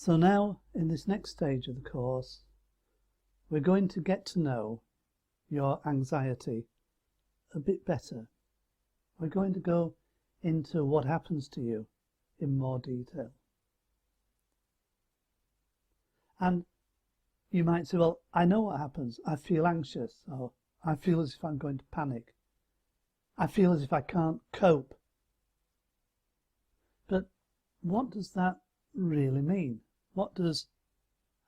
So now, in this next stage of the course, we're going to get to know your anxiety a bit better. We're going to go into what happens to you in more detail. And you might say, well, I know what happens. I feel anxious, or I feel as if I'm going to panic. I feel as if I can't cope. But what does that really mean? What does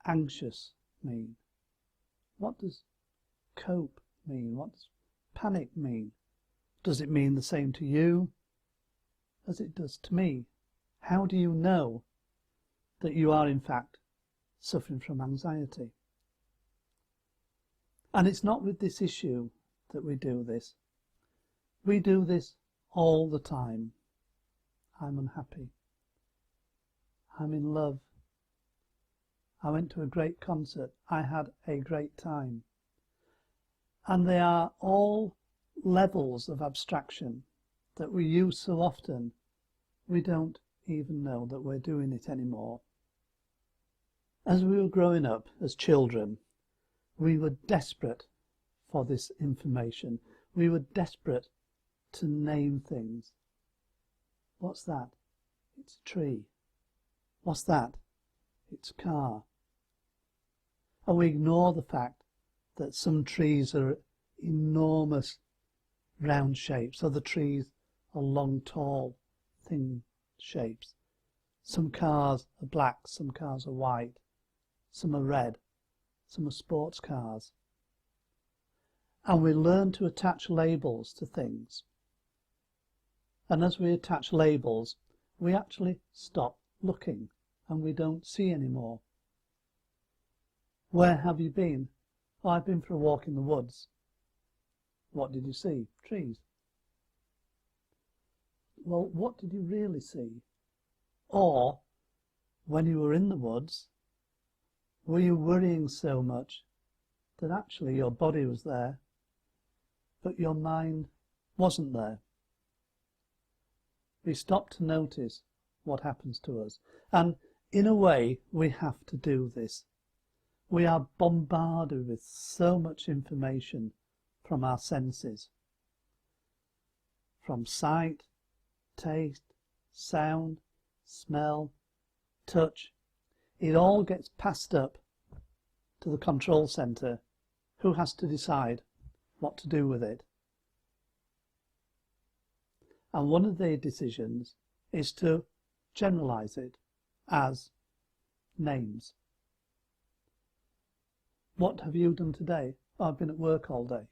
anxious mean? What does cope mean? What does panic mean? Does it mean the same to you as it does to me? How do you know that you are in fact suffering from anxiety? And it's not with this issue that we do this. We do this all the time. I'm unhappy. I'm in love. I went to a great concert. I had a great time. And they are all levels of abstraction that we use so often we don't even know that we're doing it anymore. As we were growing up as children, we were desperate for this information. We were desperate to name things. What's that? It's a tree. What's that? It's a car. And we ignore the fact that some trees are enormous round shapes, other trees are long, tall, thin shapes. Some cars are black, some cars are white, some are red, some are sports cars. And we learn to attach labels to things. And as we attach labels, we actually stop looking and we don't see anymore. Where have you been? Oh, I've been for a walk in the woods. What did you see? Trees. Well, what did you really see? Or, when you were in the woods, were you worrying so much that actually your body was there, but your mind wasn't there? We stop to notice what happens to us. And in a way, we have to do this. We are bombarded with so much information from our senses. From sight, taste, sound, smell, touch. It all gets passed up to the control centre, who has to decide what to do with it. And one of the decisions is to generalise it as names. What have you done today? Oh, I've been at work all day.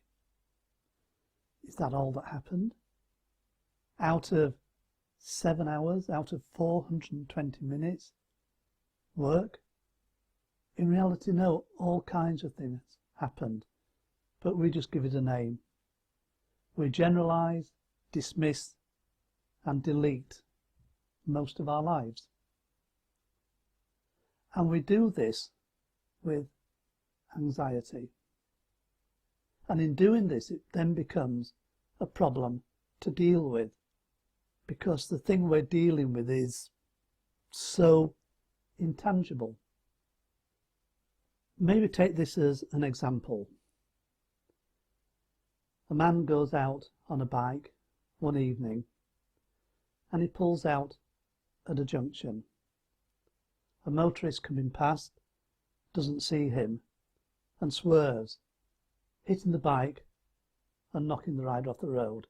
Is that all that happened? Out of 7 hours, out of 420 minutes work? In reality, no, all kinds of things happened, but we just give it a name. We generalise, dismiss and delete most of our lives. And we do this with anxiety. And in doing this, it then becomes a problem to deal with, because the thing we're dealing with is so intangible. Maybe take this as an example. A man goes out on a bike one evening and he pulls out at a junction. A motorist coming past doesn't see him and swerves, hitting the bike and knocking the rider off the road.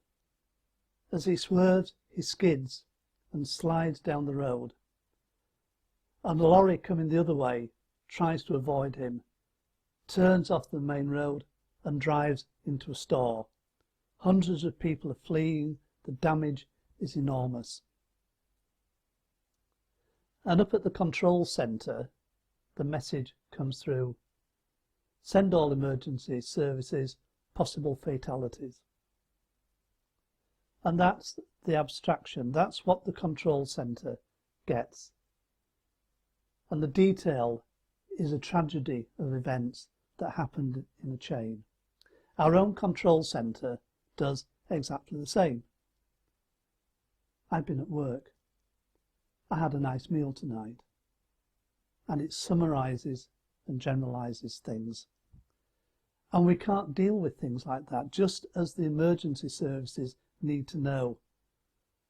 As he swerves, he skids and slides down the road. And a lorry coming the other way tries to avoid him, turns off the main road and drives into a store. Hundreds of people are fleeing. The damage is enormous. And up at the control centre, the message comes through: send all emergency services, possible fatalities. And that's the abstraction. That's what the control centre gets. And the detail is a tragedy of events that happened in a chain. Our own control centre does exactly the same. I've been at work. I had a nice meal tonight. and it summarises and generalises things. And we can't deal with things like that, just as the emergency services need to know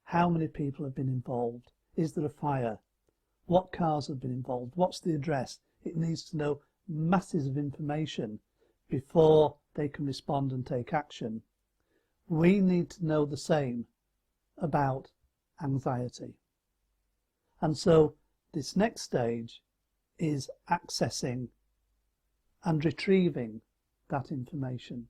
how many people have been involved. Is there a fire? What cars have been involved? What's the address? It needs to know masses of information before they can respond and take action. We need to know the same about anxiety. And so this next stage is accessing and retrieving that information.